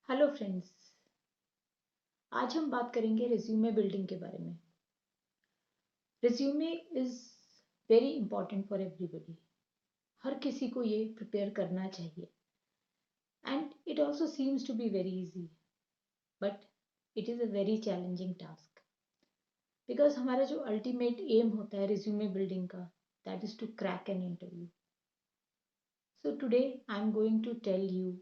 Hello friends. आज हम बात करेंगे रिज्यूमे बिल्डिंग के बारे में। Resume is very important for everybody. हर किसी को ये प्रिपेयर करना चाहिए and it also seems to be very easy, but it is a very challenging task because हमारा जो अल्टीमेट एम होता है रिज्यूमे बिल्डिंग का, that is to crack an interview. So today I am going to tell you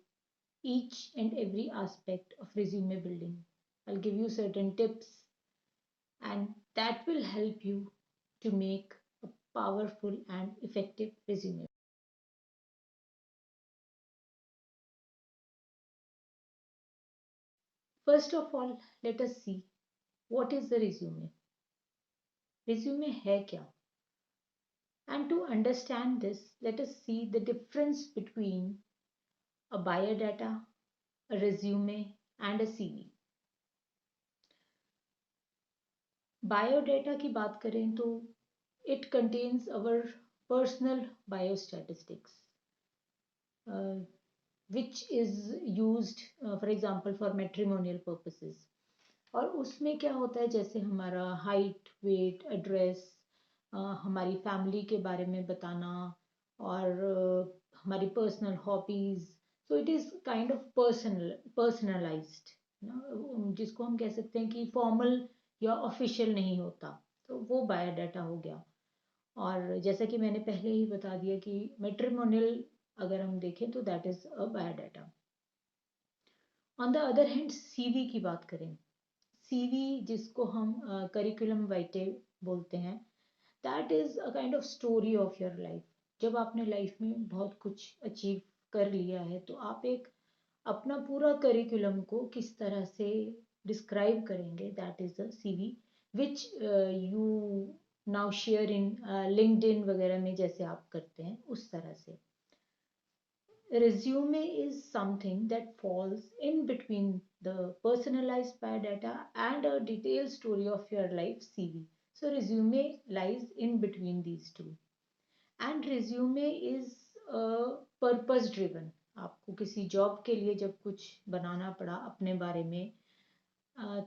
each and every aspect of resume building. I'll give you certain tips and that will help you to make a powerful and effective resume. First of all, let us see what is the resume. Resume है क्या? And to understand this, let us see the difference between a biodata, a resume, and a CV. Biodata की बात करें तो it contains our personal biostatistics, which is used, for example, for matrimonial purposes. और उसमें क्या होता है, जैसे हमारा हाइट, वेट, एड्रेस, हमारी फैमिली के बारे में बताना और हमारी personal hobbies. So it is kind of personalised, जिसको हम कह सकते हैं कि फॉर्मल या ऑफिशियल नहीं होता, तो वो बायोडाटा हो गया. और जैसा कि मैंने पहले ही बता दिया कि मैट्रिमोनियल अगर हम देखें तो that is a biodata. On the other hand CV की बात करें, सीवी जिसको हम करिकुलम वाइटे बोलते हैं, that is a kind of story of your life. जब आपने लाइफ में बहुत कुछ अचीव कर लिया है तो आप एक अपना पूरा करिकुलम को किस तरह से डिस्क्राइब करेंगे, that is the CV which you now share in LinkedIn वगैरह में जैसे आप करते हैं उस तरह से. Resume is something that falls in between the personalized biodata and a detailed story of your life, CV. So resume lies in between these two. And resume is purpose driven. आपको किसी जॉब के लिए जब कुछ बनाना पड़ा अपने बारे में,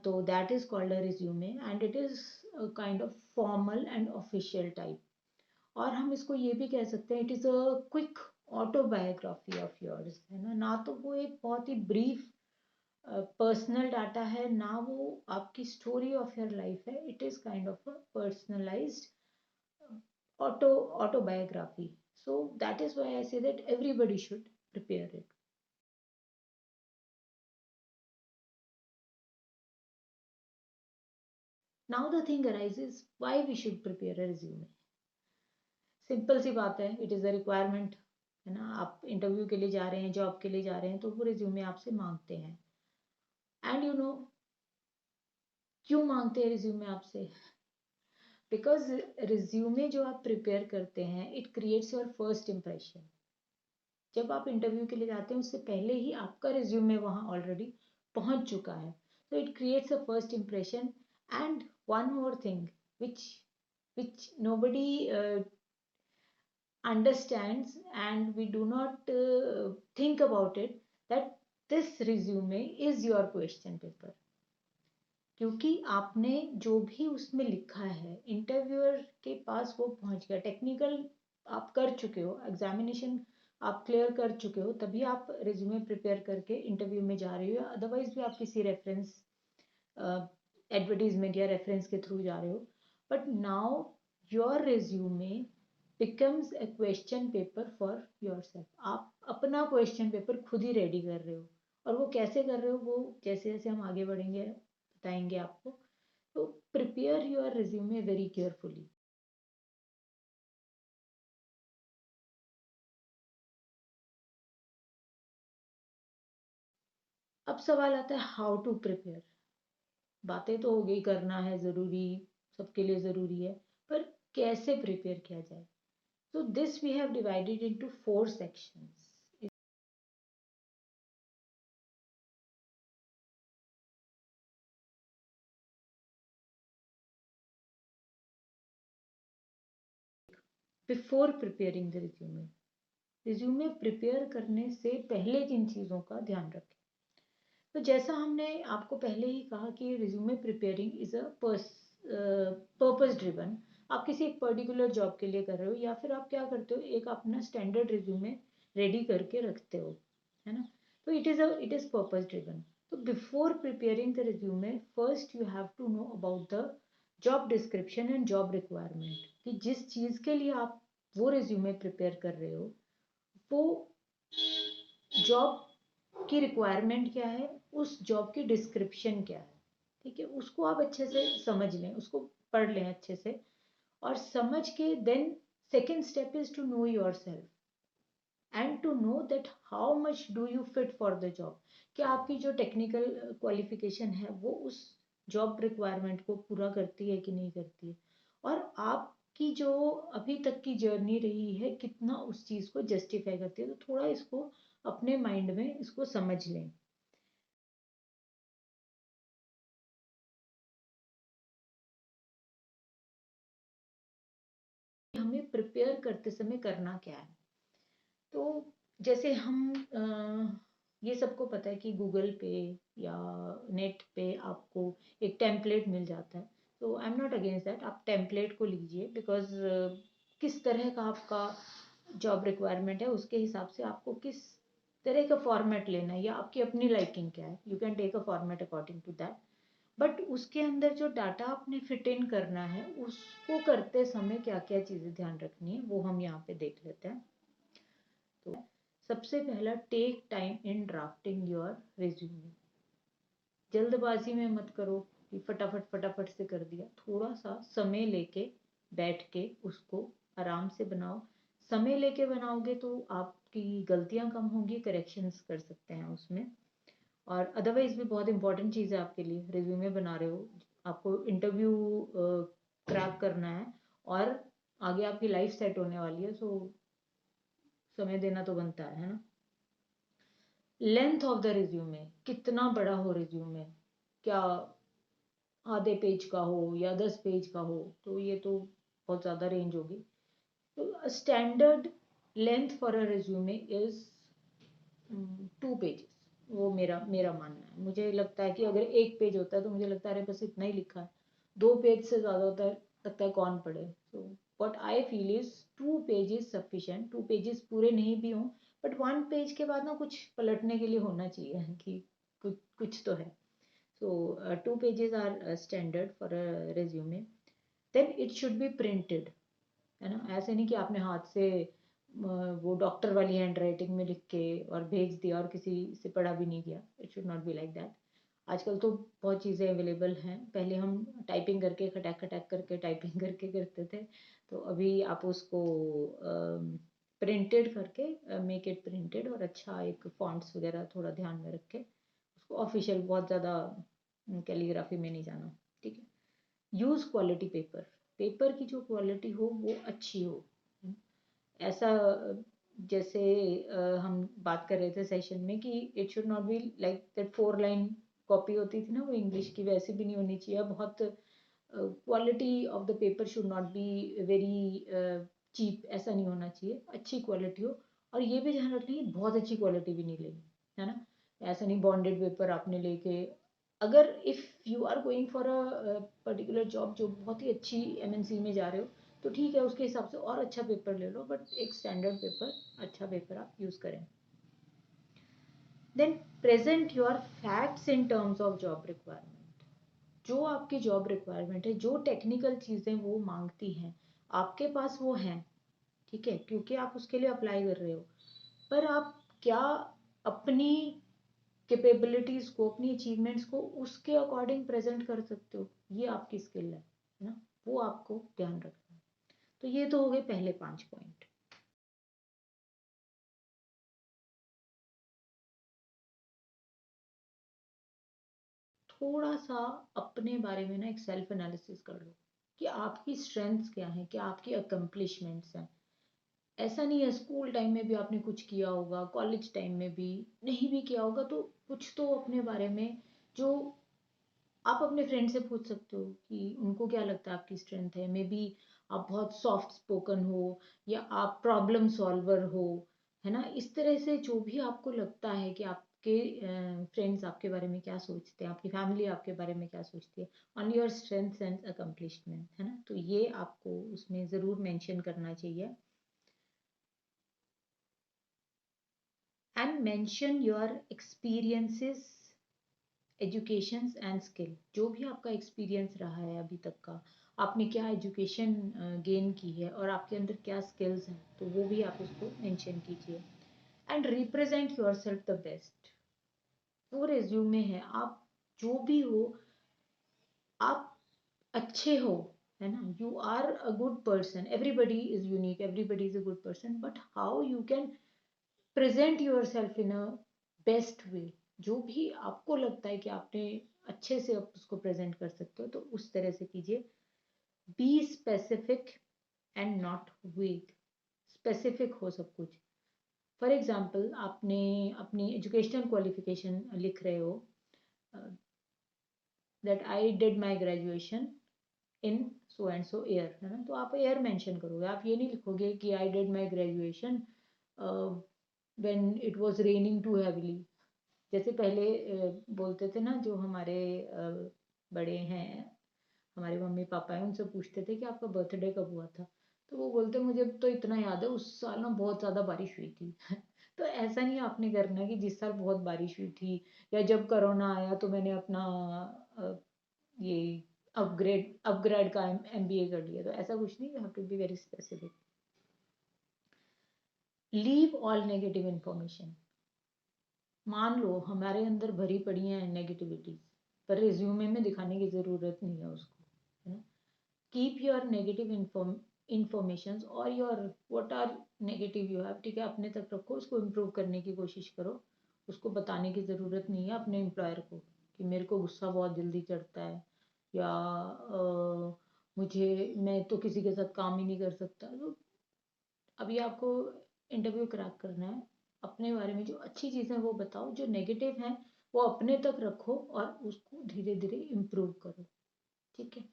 तो that is called a resume and it is a kind of formal and official type. और हम इसको ये भी कह सकते हैं, it is a quick autobiography of yours, है ना. ना तो वो एक बहुत ही ब्रीफ पर्सनल डाटा है, ना वो आपकी स्टोरी ऑफ योर लाइफ है. It is kind of a personalised autobiography. So that is why I say that everybody should prepare it. Now the thing arises why we should prepare a resume. Simple सी बात है, it is a requirement, है ना. आप interview के लिए जा रहे हैं, जॉब के लिए जा रहे हैं, तो वो रिज्यूमे आपसे मांगते हैं. एंड यू नो क्यों मांगते हैं रिज्यूमे आपसे? बिकॉज रिज्यूमे जो आप प्रिपेयर करते हैं, it creates your first impression. जब आप इंटरव्यू के लिए जाते हैं उससे पहले ही आपका रिज्यूमे वहाँ ऑलरेडी पहुँच चुका है. तो it creates a first impression. And one more thing which nobody understands and we do not think about it, that this resume is your question paper. क्योंकि आपने जो भी उसमें लिखा है इंटरव्यूअर के पास वो पहुंच गया. टेक्निकल आप कर चुके हो, एग्जामिनेशन आप क्लियर कर चुके हो, तभी आप रिज्यूमे प्रिपेयर करके इंटरव्यू में जा रहे हो. अदरवाइज भी आप किसी रेफरेंस, एडवर्टीजमेंट या रेफरेंस के थ्रू जा रहे हो. But now your resume becomes a question paper for your self. आप अपना क्वेश्चन पेपर खुद ही रेडी कर रहे हो. और वो कैसे कर रहे हो, वो जैसे जैसे हम आगे बढ़ेंगे बताएंगे आपको. तो prepare your resume very carefully. अब सवाल आता है हाउ टू प्रिपेयर. बातें तो हो गई, करना है ज़रूरी, सबके लिए ज़रूरी है, पर कैसे प्रिपेयर किया जाए. So this we have divided into 4 sections. Before preparing the resume prepare करने से पहले किन चीज़ों का ध्यान रखें. तो जैसा हमने आपको पहले ही कहा कि resume preparing is a purpose driven. आप किसी एक पर्टिकुलर जॉब के लिए कर रहे हो या फिर आप क्या करते हो, एक अपना स्टैंडर्ड रिज्यूमे रेडी करके रखते हो, है ना। तो इट इज पर्पस ड्रिवन। तो before preparing the resume first you have to know about the job description and job requirement, कि जिस चीज़ के लिए आप वो रिज्यूमे प्रिपेयर कर रहे हो वो जॉब की रिक्वायरमेंट क्या है, उस जॉब की डिस्क्रिप्शन क्या है, ठीक है। उसको आप अच्छे से समझ लें, उसको पढ़ लें अच्छे से, और समझ के then second step is to know yourself and to know that how much do you fit for the job. क्या आपकी जो टेक्निकल क्वालिफिकेशन है वो उस जॉब रिक्वायरमेंट को पूरा करती है कि नहीं करती है, और आपकी जो अभी तक की जर्नी रही है कितना उस चीज़ को जस्टिफाई करती है। तो थोड़ा इसको अपने माइंड में इसको समझ लें। हमें प्रिपेयर करते समय करना क्या है। तो जैसे हम ये सबको पता है कि गूगल पे या नेट पे आपको एक टेम्पलेट मिल जाता है। तो I am not against that, आप टेम्पलेट को लीजिए, बिकॉज किस तरह का आपका जॉब रिक्वायरमेंट है उसके हिसाब से आपको किस तरह का फॉर्मेट लेना है या आपकी अपनी लाइकिंग क्या है, you can take a format according to that. But उसके अंदर जो डाटा आपने फिट इन करना है उसको करते समय क्या क्या चीज़ें ध्यान रखनी है वो हम यहाँ पे देख लेते हैं। तो सबसे पहला, take time in drafting your resume. जल्दबाजी में मत करो कि फटाफट फटाफट से कर दिया, थोड़ा सा समय लेके बैठ के उसको आराम से बनाओ। समय लेके बनाओगे तो आपकी गलतियां कम होंगी, करेक्शंस कर सकते हैं उसमें। और अदरवाइज भी बहुत इंपॉर्टेंट चीज़ है आपके लिए, रिज्यूमे बना रहे हो, आपको इंटरव्यू क्रैक करना है और आगे आपकी लाइफ सेट होने वाली है, सो समय देना तो बनता है ना। लेंथ ऑफ द रिज्यूमे, कितना बड़ा हो रिज्यूमे, क्या आधे पेज का हो या 10 पेज का हो, तो ये तो बहुत ज़्यादा रेंज होगी। तो standard length for a resume is 2 pages. वो मेरा मेरा मानना है। मुझे लगता है कि अगर एक पेज होता है तो मुझे लगता है अरे बस इतना ही लिखा है, 2 पेज से ज़्यादा होता है, लगता है कौन पढ़े। So what I feel is 2 pages sufficient. 2 pages पूरे नहीं भी हों, बट 1 पेज के बाद ना कुछ पलटने के लिए होना चाहिए कि कुछ कुछ तो है। So 2 pages are standard for a resume. Then it should be printed, है ना। ऐसे नहीं कि आपने हाथ से वो डॉक्टर वाली हैंड राइटिंग में लिख के और भेज दिया और किसी से पढ़ा भी नहीं गया। It should not be like that. आजकल तो बहुत चीज़ें अवेलेबल हैं, पहले हम टाइपिंग करके खटैक खटैक करके टाइपिंग करके करते थे, तो अभी आप उसको प्रिंटेड करके मेक इट प्रिंटेड, और अच्छा एक फॉन्ट्स वगैरह थोड़ा ध्यान में रख के उसको ऑफिशियल, बहुत ज़्यादा कैलीग्राफी में नहीं जाना, ठीक है। यूज़ क्वालिटी पेपर, पेपर की जो क्वालिटी हो वो अच्छी हो। ऐसा जैसे हम बात कर रहे थे सेशन में कि it should not be like that 4 line copy होती थी ना वो इंग्लिश की, वैसी भी नहीं होनी चाहिए। बहुत quality of the paper should not be very cheap, ऐसा नहीं होना चाहिए, अच्छी क्वालिटी हो। और ये भी ध्यान रखना है बहुत अच्छी क्वालिटी भी नहीं लेनी, है ना। ऐसा नहीं बॉन्डेड पेपर आपने लेके, अगर if you are going for a particular job जो बहुत ही अच्छी एमएनसी में जा रहे हो, तो ठीक है उसके हिसाब से और अच्छा पेपर ले लो, बट एक स्टैंडर्ड पेपर, अच्छा पेपर आप यूज़ करें। Then present your facts in terms of job requirement. जो आपकी जॉब रिक्वायरमेंट है, जो टेक्निकल चीज़ें वो मांगती हैं, आपके पास वो हैं, ठीक है, क्योंकि आप उसके लिए अप्लाई कर रहे हो। पर आप क्या अपनी कैपेबिलिटीज को, अपनी अचीवमेंट्स को उसके अकॉर्डिंग प्रेजेंट कर सकते हो, ये आपकी स्किल है ना, वो आपको ध्यान रखना है। तो ये तो हो गए पहले 5 पॉइंट। थोड़ा सा अपने बारे में ना एक सेल्फ एनालिसिस कर लो कि आपकी स्ट्रेंथ्स क्या हैं, क्या आपकी अकम्पलिशमेंट्स हैं। ऐसा नहीं है स्कूल टाइम में भी आपने कुछ किया होगा, कॉलेज टाइम में भी नहीं भी किया होगा, तो कुछ तो अपने बारे में जो आप अपने फ्रेंड से पूछ सकते हो कि उनको क्या लगता है आपकी स्ट्रेंथ है। मे बी आप बहुत सॉफ्ट स्पोकन हो, या आप प्रॉब्लम सॉल्वर हो, है ना। इस तरह से जो भी आपको लगता है कि आप आपके फ्रेंड्स आपके बारे में क्या सोचते हैं, आपकी फैमिली आपके बारे में क्या सोचती है, on your strengths and accomplishment, है ना। तो ये आपको उसमें ज़रूर मेंशन करना चाहिए। And mention your experiences, educations and skill. जो भी आपका एक्सपीरियंस रहा है अभी तक का, आपने क्या एजुकेशन गेन की है और आपके अंदर क्या स्किल्स हैं, तो वो भी आप उसको मेंशन कीजिए। And represent your self the best. वो रेज्यूमे है, आप जो भी हो, आप अच्छे हो, है ना। You are a good person, everybody is unique, everybody is a good person, but how you can present yourself in a best way. जो भी आपको लगता है कि आपने अच्छे से आप उसको प्रेजेंट कर सकते हो, तो उस तरह से कीजिए। Be specific and not weak. Specific हो सब कुछ। फॉर एग्जाम्पल, आपने अपनी एजुकेशनल क्वालिफिकेशन लिख रहे हो, that I did my graduation in so and so year, है ना। तो आप ईयर मेंशन करोगे, आप ये नहीं लिखोगे कि I did my graduation when it was raining too heavily. जैसे पहले बोलते थे ना, जो हमारे बड़े हैं, हमारे मम्मी पापा हैं, उनसे पूछते थे कि आपका बर्थडे कब हुआ था, तो वो बोलते मुझे तो इतना याद है, उस साल ना बहुत ज़्यादा बारिश हुई थी। तो ऐसा नहीं आपने करना कि जिस साल बहुत बारिश हुई थी, या जब कोरोना आया तो मैंने अपना ये अपग्रेड का एमबीए कर लिया। तो ऐसा कुछ नहीं, you have to be very specific. Leave all negative information. मान लो हमारे अंदर भरी पड़ी है नेगेटिविटी, पर रिज्यूमे में दिखाने की ज़रूरत नहीं है उसको, है ना। कीप योर नेगेटिव इंफॉर्मेशन और your what are negative you have, ठीक है, अपने तक रखो, उसको इम्प्रूव करने की कोशिश करो। उसको बताने की ज़रूरत नहीं है अपने एम्प्लॉयर को कि मेरे को गुस्सा बहुत जल्दी चढ़ता है, या मुझे, मैं तो किसी के साथ काम ही नहीं कर सकता। तो अभी आपको इंटरव्यू क्रैक करना है, अपने बारे में जो अच्छी चीज़ें वो बताओ, जो नेगेटिव हैं वो अपने तक रखो और उसको धीरे धीरे इम्प्रूव करो, ठीक है।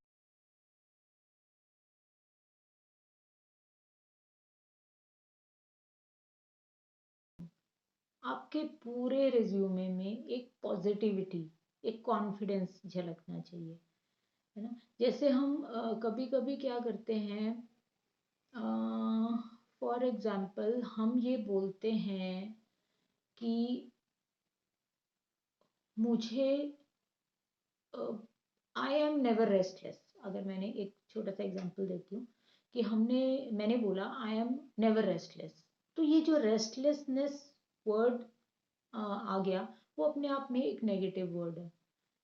आपके पूरे रिज्यूमे में एक पॉजिटिविटी, एक कॉन्फिडेंस झलकना चाहिए, है ना। जैसे हम कभी कभी क्या करते हैं, फॉर एग्जाम्पल हम ये बोलते हैं कि मुझे, आई एम नेवर रेस्टलेस। अगर मैंने एक छोटा सा एग्जांपल देती हूँ कि मैंने बोला आई एम नेवर रेस्टलेस, तो ये जो रेस्टलेसनेस वर्ड आ गया, वो अपने आप में एक नेगेटिव वर्ड है।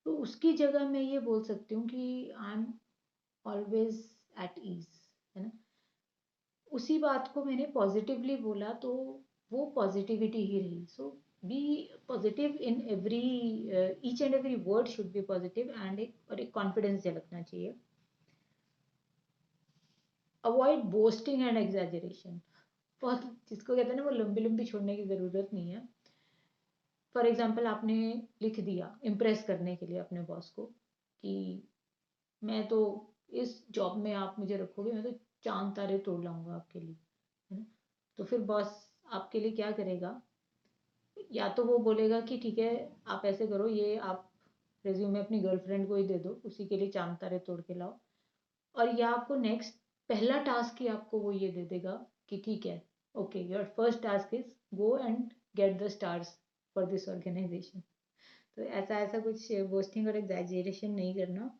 तो उसकी जगह मैं ये बोल सकती हूँ कि I am always at ease, है ना। उसी बात को मैंने पॉजिटिवली बोला, तो वो पॉजिटिविटी ही रही। So be positive in every, each and every word should be positive, and एक कॉन्फिडेंस झलकना चाहिए। Avoid boasting and exaggeration. बहुत, जिसको कहते हैं ना, वो लंबी लंबी छोड़ने की ज़रूरत नहीं है। फॉर एग्जाम्पल, आपने लिख दिया इम्प्रेस करने के लिए अपने बॉस को कि मैं तो, इस जॉब में आप मुझे रखोगे, मैं तो चांद तारे तोड़ लाऊंगा आपके लिए, है ना। तो फिर बॉस आपके लिए क्या करेगा, या तो वो बोलेगा कि ठीक है, आप ऐसे करो, ये आप रेज्यूमे अपनी गर्लफ्रेंड को ही दे दो, उसी के लिए चांद तारे तोड़ के लाओ। और या आपको नेक्स्ट पहला टास्क ही आपको वो ये दे देगा कि ठीक है, okay, your first task is go and get the stars for this organisation. तो ऐसा ऐसा कुछ बोस्टिंग और एग्जैजरेशन नहीं करना।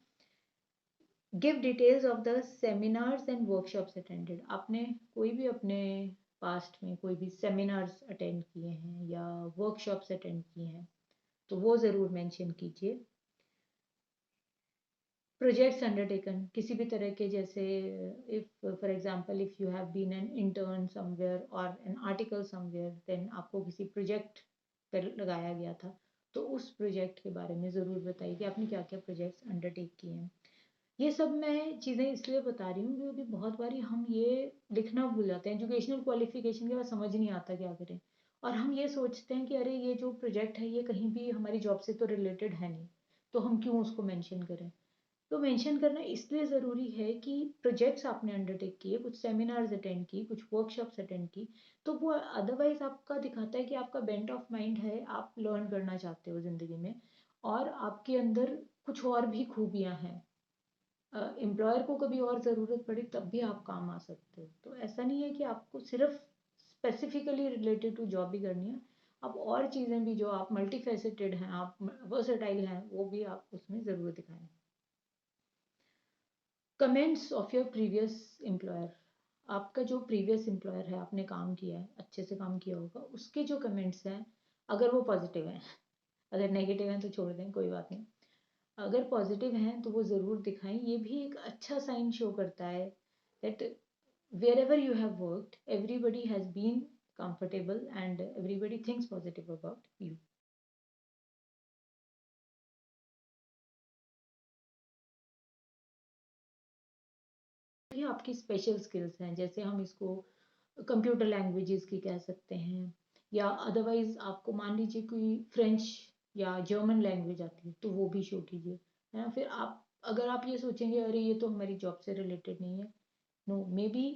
Give details of the seminars and workshops attended. आपने कोई भी अपने पास्ट में कोई भी सेमिनार्स अटेंड किए हैं या वर्कशॉप्स अटेंड किए हैं, तो वो ज़रूर मेंशन कीजिए। प्रोजेक्ट्स अंडरटेकन, किसी भी तरह के, जैसे if for example if you have been an intern somewhere और एन आर्टिकल समवेयर, देन आपको किसी प्रोजेक्ट पर लगाया गया था, तो उस प्रोजेक्ट के बारे में ज़रूर बताइए कि आपने क्या क्या प्रोजेक्ट्स अंडरटेक किए हैं। ये सब मैं चीज़ें इसलिए बता रही हूँ क्योंकि बहुत बारी हम ये लिखना भूल जाते हैं, एजुकेशनल क्वालिफिकेशन के बाद समझ नहीं आता क्या करें, और हम ये सोचते हैं कि अरे ये जो प्रोजेक्ट है ये कहीं भी हमारी जॉब से तो रिलेटेड है नहीं, तो हम क्यों उसको मेंशन करें। तो मेंशन करना इसलिए ज़रूरी है कि प्रोजेक्ट्स आपने अंडरटेक किए, कुछ सेमिनार्स अटेंड की, कुछ वर्कशॉप्स अटेंड की, तो वो अदरवाइज आपका दिखाता है कि आपका बेंट ऑफ माइंड है, आप लर्न करना चाहते हो ज़िंदगी में और आपके अंदर कुछ और भी खूबियाँ हैं। एम्प्लॉयर को कभी और ज़रूरत पड़े तब भी आप काम आ सकते हो। तो ऐसा नहीं है कि आपको सिर्फ स्पेसिफिकली रिलेटेड टू जॉब ही करनी है, आप और चीज़ें भी जो आप मल्टी फेसेटेड हैं, आप वर्सेटाइल हैं, वो भी आप उसमें ज़रूर दिखाएं। Comments of your previous employer, आपका जो प्रीवियस एम्प्लॉयर है, आपने काम किया है, अच्छे से काम किया होगा, उसके जो कमेंट्स हैं, अगर वो पॉजिटिव हैं, अगर नेगेटिव हैं तो छोड़ दें, कोई बात नहीं। अगर पॉजिटिव हैं तो वो ज़रूर दिखाएं। ये भी एक अच्छा साइन शो करता है that wherever you have worked, everybody has been comfortable and everybody thinks positive about you. ये आपकी स्पेशल स्किल्स हैं, जैसे हम इसको कंप्यूटर लैंग्वेजेस की कह सकते हैं, या अदरवाइज आपको मान लीजिए कोई फ्रेंच या जर्मन लैंग्वेज आती है तो वो भी शो कीजिए, है ना। फिर आप अगर आप ये सोचेंगे अरे ये तो हमारी जॉब से रिलेटेड नहीं है, no, maybe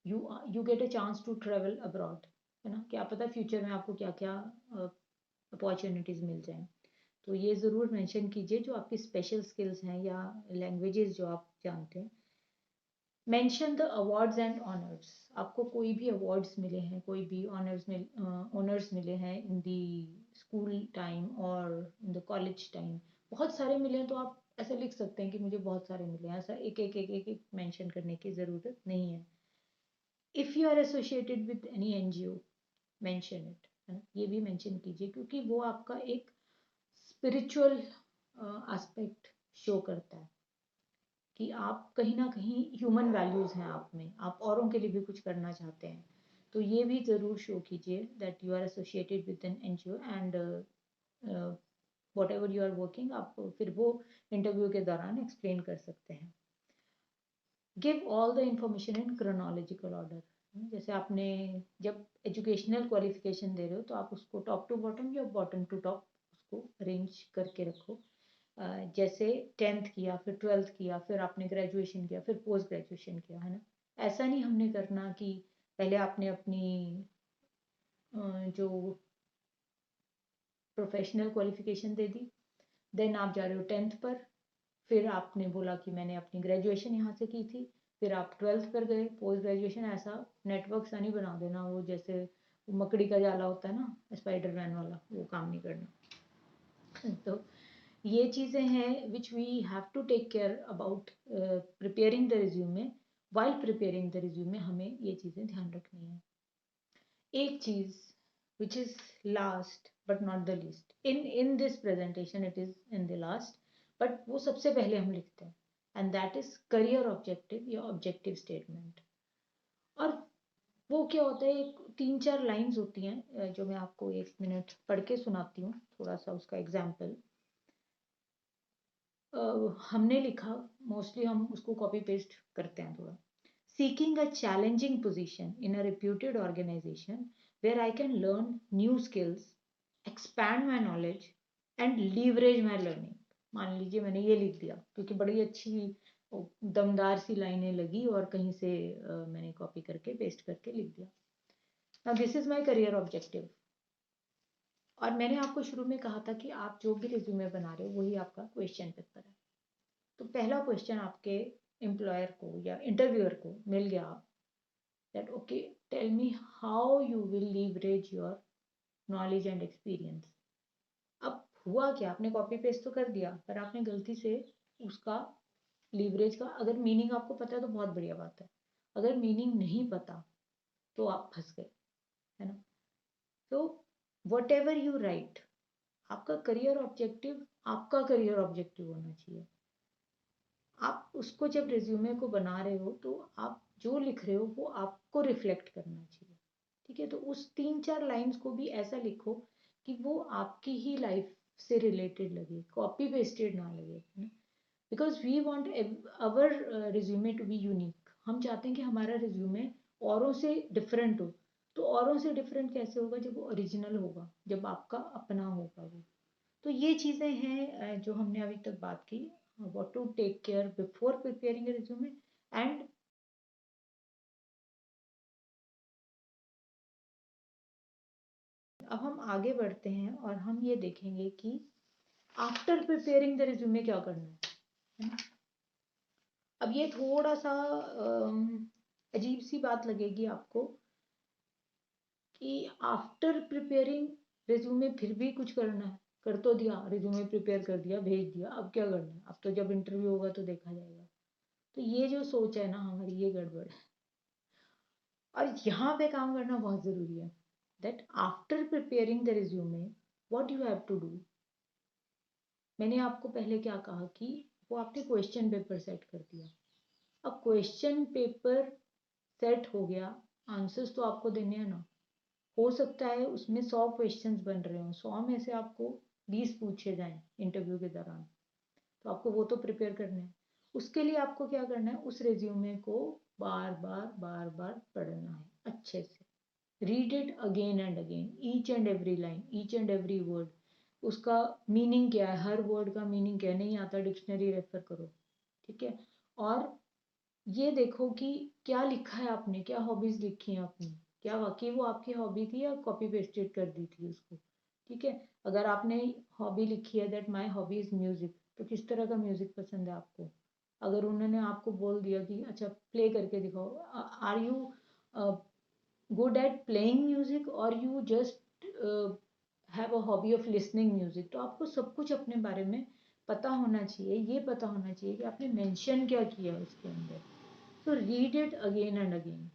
you get a chance to travel abroad, है ना, क्या पता फ्यूचर में आपको क्या क्या अपॉर्चुनिटीज़ मिल जाएं। तो ये ज़रूर मेंशन कीजिए जो आपकी स्पेशल स्किल्स हैं या लैंग्वेजेस जो आप जानते हैं। Mention the awards and honours, आपको कोई भी अवार्ड्स मिले हैं, कोई भी ऑनर्स मिले हैं इन दी स्कूल टाइम और इन द कॉलेज टाइम, बहुत सारे मिले हैं तो आप ऐसा लिख सकते हैं कि मुझे बहुत सारे मिले हैं, ऐसा एक एक एक एक, एक मेंशन करने की ज़रूरत नहीं है। If you are associated with any NGO, mention it, है ना, ये भी मेंशन कीजिए क्योंकि वो आपका एक स्पिरिचुअल एस्पेक्ट शो करता है कि आप कहीं ना कहीं ह्यूमन वैल्यूज़ हैं आप में, आप औरों के लिए भी कुछ करना चाहते हैं। तो ये भी ज़रूर शो कीजिए that you are associated with an NGO and whatever you are working, आप फिर वो इंटरव्यू के दौरान एक्सप्लेन कर सकते हैं। Give all the information in chronological order, जैसे आपने जब एजुकेशनल क्वालिफिकेशन दे रहे हो तो आप उसको टॉप टू बॉटम या बॉटम टू टॉप उसको अरेंज करके रखो। जैसे 10th किया, फिर 12th किया, फिर आपने ग्रेजुएशन किया, फिर पोस्ट ग्रेजुएशन किया, है ना। ऐसा नहीं हमने करना कि पहले आपने अपनी जो प्रोफेशनल क्वालिफिकेशन दे दी, देन आप जा रहे हो 10th पर, फिर आपने बोला कि मैंने अपनी ग्रेजुएशन यहाँ से की थी, फिर आप 12th पर गए, पोस्ट ग्रेजुएशन, ऐसा नेटवर्क सा नहीं बना देना, वो जैसे मकड़ी का जाला होता है ना, स्पाइडरमैन वाला, वो काम नहीं करना। तो ये चीज़ें हैं which we have to take care about preparing the resume. While preparing the resume हमें ये चीज़ें ध्यान रखनी है। एक चीज़ which is last but not the least, in this presentation it is in the last, but वो सबसे पहले हम लिखते हैं, and that is career objective या ऑब्जेक्टिव स्टेटमेंट। और वो क्या होता है, एक 3-4 लाइंस होती हैं जो मैं आपको 1 मिनट पढ़ के सुनाती हूँ, थोड़ा सा उसका एग्जाम्पल। हमने लिखा, मोस्टली हम उसको कॉपी पेस्ट करते हैं थोड़ा। Seeking a challenging position in a reputed organization where I can learn new skills, expand my knowledge and leverage my learning। मान लीजिए मैंने ये लिख दिया क्योंकि बड़ी अच्छी दमदार सी लाइनें लगी और कहीं से मैंने कॉपी करके पेस्ट करके लिख दिया। Now this is my career objective. और मैंने आपको शुरू में कहा था कि आप जो भी रिज्यूमे बना रहे हो वही आपका क्वेश्चन पेपर है। तो पहला क्वेश्चन आपके एम्प्लॉयर को या इंटरव्यूअर को मिल गया that okay, tell me how you will leverage your knowledge and experience. अब हुआ क्या, आपने कॉपी पेस्ट तो कर दिया पर आपने गलती से उसका लीवरेज का अगर मीनिंग आपको पता है तो बहुत बढ़िया बात है, अगर मीनिंग नहीं पता तो आप फंस गए, है ना। तो वट एवर यू राइट, आपका करियर ऑब्जेक्टिव आपका करियर ऑब्जेक्टिव होना चाहिए। आप उसको जब रिज्यूमे को बना रहे हो तो आप जो लिख रहे हो वो आपको रिफ्लेक्ट करना चाहिए, ठीक है। तो उस 3-4 लाइंस को भी ऐसा लिखो कि वो आपकी ही लाइफ से रिलेटेड लगे, कॉपी पेस्टेड ना लगे, because we want our resume to be unique. हम चाहते हैं कि हमारा रिज्यूमे औरों से डिफरेंट हो। तो औरों से डिफरेंट कैसे होगा, जब वो ओरिजिनल होगा, जब आपका अपना होगा वो। तो ये चीज़ें हैं जो हमने अभी तक बात की। what to take care before preparing a resume, and अब हम आगे बढ़ते हैं और हम ये देखेंगे कि आफ्टर प्रिपेयरिंग द रिज्यूमे क्या करना है ना। अब ये थोड़ा सा अजीब सी बात लगेगी आपको कि आफ्टर प्रिपेयरिंग रिज्यूमे फिर भी कुछ करना है। कर तो दिया, रिज्यूमे प्रिपेयर कर दिया, भेज दिया, अब क्या करना है, अब तो जब इंटरव्यू होगा तो देखा जाएगा। तो ये जो सोच है ना हमारी, ये गड़बड़ है। और यहाँ पे काम करना बहुत ज़रूरी है। That after preparing the resume what you have to do. मैंने आपको पहले क्या कहा कि वो आपने क्वेश्चन पेपर सेट कर दिया। अब क्वेश्चन पेपर सेट हो गया, आंसर्स तो आपको देने हैं ना। हो सकता है उसमें 100 क्वेश्चंस बन रहे हो, 100 में से आपको 20 पूछे जाएं इंटरव्यू के दौरान, तो आपको वो तो प्रिपेयर करना है। उसके लिए आपको क्या करना है, उस रिज्यूमे को बार बार पढ़ना है अच्छे से। Read it again and again, each and every line, each and every word, उसका मीनिंग क्या है, हर वर्ड का मीनिंग क्या है, नहीं आता डिक्शनरी रेफर करो, ठीक है। और ये देखो कि क्या लिखा है आपने, क्या हॉबीज लिखी हैं आपने, क्या वाकई वो आपकी हॉबी थी या कॉपी पेस्टेड कर दी थी उसको, ठीक है। अगर आपने हॉबी लिखी है that my hobby is music, तो किस तरह का म्यूजिक पसंद है आपको। अगर उन्होंने आपको बोल दिया कि अच्छा प्ले करके दिखाओ, are you good at playing music or you just have a hobby of listening music। तो आपको सब कुछ अपने बारे में पता होना चाहिए, ये पता होना चाहिए कि आपने मेंशन क्या किया है उसके अंदर। तो read it again and again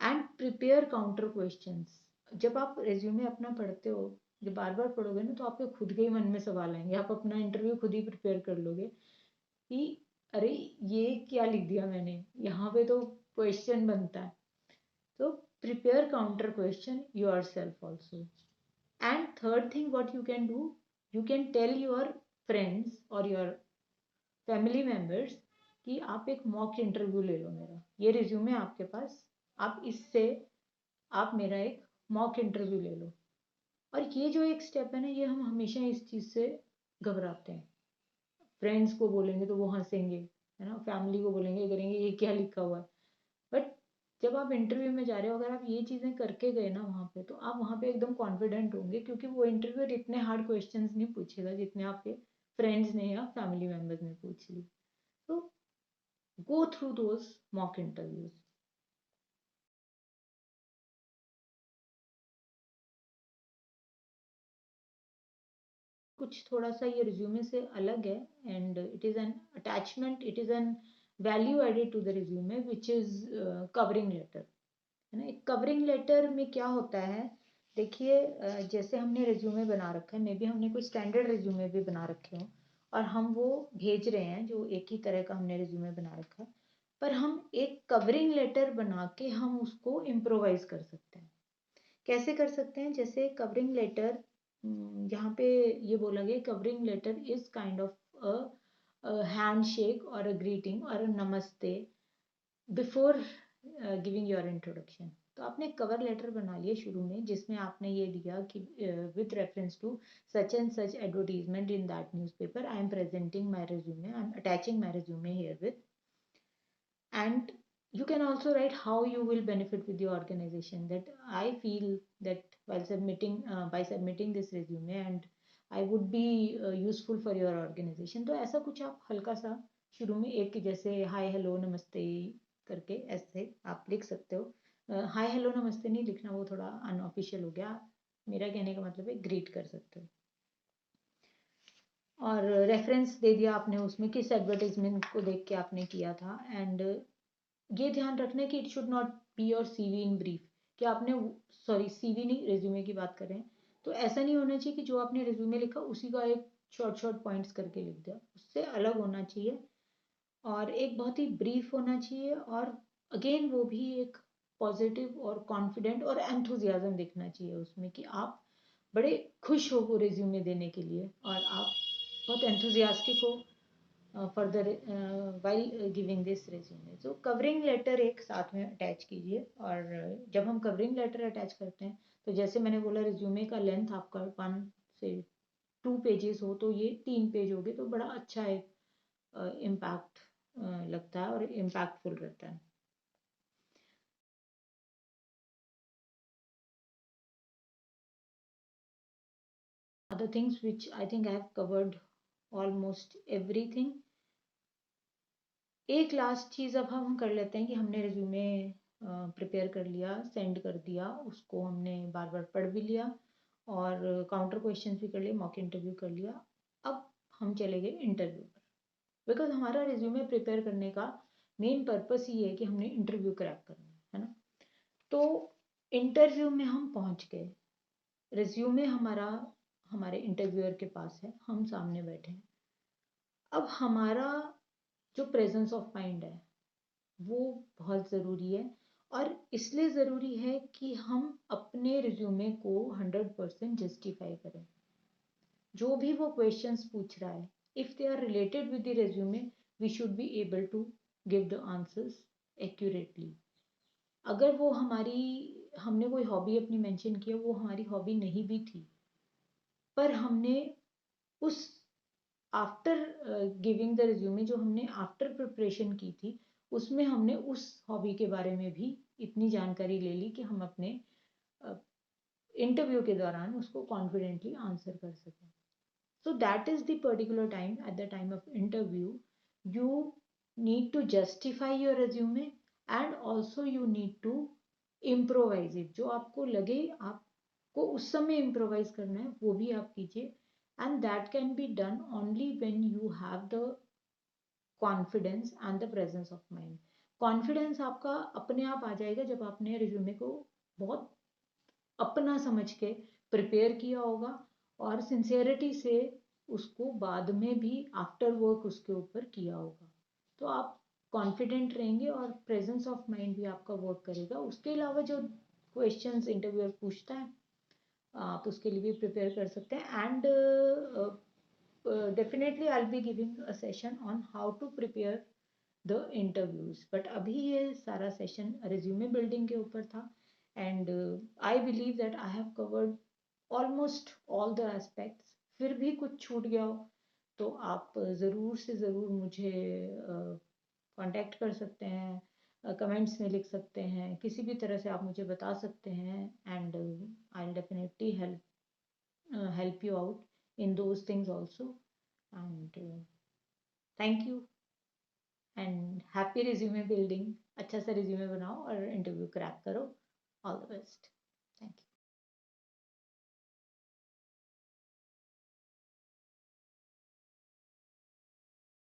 and prepare counter questions. जब आप रेज्यूमे अपना पढ़ते हो, जब बार बार पढ़ोगे ना, तो आपके खुद के ही मन में सवाल आएंगे, आप अपना इंटरव्यू खुद ही प्रिपेयर कर लोगे कि अरे ये क्या लिख दिया मैंने, यहाँ पे तो क्वेश्चन बनता है। So prepare counter question yourself also. And third thing what you can do, you can tell your friends or your family members कि आप एक मॉक इंटरव्यू ले लो मेरा, ये रिज्यूमे आपके पास, आप इससे आप मेरा एक मॉक इंटरव्यू ले लो। और ये जो एक स्टेप है ना, ये हम हमेशा इस चीज़ से घबराते हैं। फ्रेंड्स को बोलेंगे तो वो हंसेंगे, है ना, फैमिली को बोलेंगे करेंगे ये क्या लिखा हुआ है। बट जब आप इंटरव्यू में जा रहे हो, अगर आप ये चीज़ें करके गए ना वहाँ पे, तो आप वहाँ पे एकदम कॉन्फिडेंट होंगे, क्योंकि वो इंटरव्यूअर इतने हार्ड क्वेश्चंस नहीं पूछेगा जितने आपके फ्रेंड्स ने या फैमिली मेम्बर्स ने पूछ ली। तो go through those mock interviews. कुछ थोड़ा सा ये रिज्यूमे से अलग है, and it is an attachment, it is an value added to the resume which is covering letter, है ना। एक कवरिंग लेटर में क्या होता है, देखिए जैसे हमने रिज्यूमे बना रखा है, मे बी हमने कोई स्टैंडर्ड रिज्यूमे भी बना रखे हो और हम वो भेज रहे हैं, जो एक ही तरह का हमने रिज्यूमे बना रखा है, पर हम एक कवरिंग लेटर बना के हम उसको इम्प्रोवाइज कर सकते हैं। कैसे कर सकते हैं, जैसे कवरिंग लेटर, यहाँ पे ये बोला गया covering letter is kind of a hand shake और अ ग्रीटिंग और अ नमस्ते बिफोर गिविंग योर इंट्रोडक्शन। तो आपने कवर लेटर बना लिया शुरू में, जिसमें आपने ये दिया कि with reference to such and such advertisement in that newspaper I am presenting my resume, I am attaching my resume herewith, and you can also write how you will benefit with your organization, that I feel that while submitting by submitting this resume and I would be useful for your organization। तो ऐसा कुछ आप हल्का सा शुरू में एक जैसे हाय हेलो नमस्ते करके ऐसे आप लिख सकते हो। हाय हेलो नमस्ते नहीं लिखना, वो थोड़ा अनऑफिशियल हो गया, मेरा कहने का मतलब है ग्रीट कर सकते हो। और रेफरेंस दे दिया आपने उसमें किस एडवर्टाइजमेंट को देख के आपने किया था। एंड ये ध्यान रखना है कि it should not be your CV in brief, कि आपने, सॉरी सीवी नहीं, रिज्यूमे की बात करें, तो ऐसा नहीं होना चाहिए कि जो आपने रिज्यूमे लिखा उसी का एक शॉर्ट शॉर्ट पॉइंट्स करके लिख दिया, उससे अलग होना चाहिए और एक बहुत ही ब्रीफ होना चाहिए। और अगेन वो भी एक पॉजिटिव और कॉन्फिडेंट और एंथुजियाज्म दिखना चाहिए उसमें, कि आप बड़े खुश हो वो रिज्यूमे देने के लिए और आप बहुत एंथुजियास्टिक हो further while giving this resume. तो कवरिंग लेटर एक साथ में अटैच कीजिए। और जब हम कवरिंग लेटर अटैच करते हैं, तो जैसे मैंने बोला रिज्यूमे का लेंथ आपका 1 से 2 पेजेस हो, तो ये 3 पेज हो गए, तो बड़ा अच्छा है, इम्पैक्ट लगता है और इम्पैक्टफुल रहता है. Other things which I think I have covered almost everything. एक लास्ट चीज़ अब हम कर लेते हैं कि हमने रिज्यूमे प्रिपेयर कर लिया, सेंड कर दिया, उसको हमने बार बार पढ़ भी लिया और काउंटर क्वेश्चंस भी कर लिए, मॉक इंटरव्यू कर लिया. अब हम चले गए इंटरव्यू पर, बिकॉज हमारा रिज्यूमे प्रिपेयर करने का मेन पर्पस ही है कि हमने इंटरव्यू क्रैक करना है ना. तो इंटरव्यू में हम पहुंच गए, रिज्यूमे हमारा हमारे इंटरव्यूअर के पास है, हम सामने बैठे हैं. अब हमारा जो प्रेजेंस ऑफ माइंड है वो बहुत ज़रूरी है, और इसलिए ज़रूरी है कि हम अपने रिज्यूमे को 100% जस्टिफाई करें. जो भी वो क्वेश्चंस पूछ रहा है, if they are related with the resume, we should be able to give the answers accurately. अगर वो हमने कोई हॉबी अपनी मेंशन किया, वो हमारी हॉबी नहीं भी थी, पर हमने उस आफ्टर गिविंग द रिज्यूमे, जो हमने आफ्टर प्रिपरेशन की थी, उसमें हमने उस हॉबी के बारे में भी इतनी जानकारी ले ली कि हम अपने इंटरव्यू के दौरान उसको कॉन्फिडेंटली आंसर कर सकें. So that is the particular time, at the time of interview, you need to justify your resume and also you need to improvise it. जो आपको लगे आपको उस समय इम्प्रोवाइज करना है, वो भी आप कीजिए. And that can be done only when you have the confidence and the presence of mind. Confidence आपका अपने आप आ जाएगा जब आपने रिज्यूमे को बहुत अपना समझ के प्रिपेयर किया होगा और सिंसियरिटी से उसको बाद में भी आफ्टर वर्क उसके ऊपर किया होगा. तो आप कॉन्फिडेंट रहेंगे और प्रेजेंस ऑफ माइंड भी आपका वर्क करेगा. उसके अलावा जो क्वेश्चंस इंटरव्यूअर पूछता है, आप उसके लिए भी प्रिपेयर कर सकते हैं. And definitely I will be giving a session on how to prepare the interviews. But अभी ये सारा सेशन रिज्यूमे बिल्डिंग के ऊपर था, and I believe that I have covered almost all the aspects. फिर भी कुछ छूट गया हो तो आप ज़रूर से ज़रूर मुझे कांटेक्ट कर सकते हैं, कमेंट्स में लिख सकते हैं, किसी भी तरह से आप मुझे बता सकते हैं. And I will definitely help you out in those things also. And thank you and happy resume building. अच्छा सा resume बनाओ और interview crack करो. All the best. Thank you.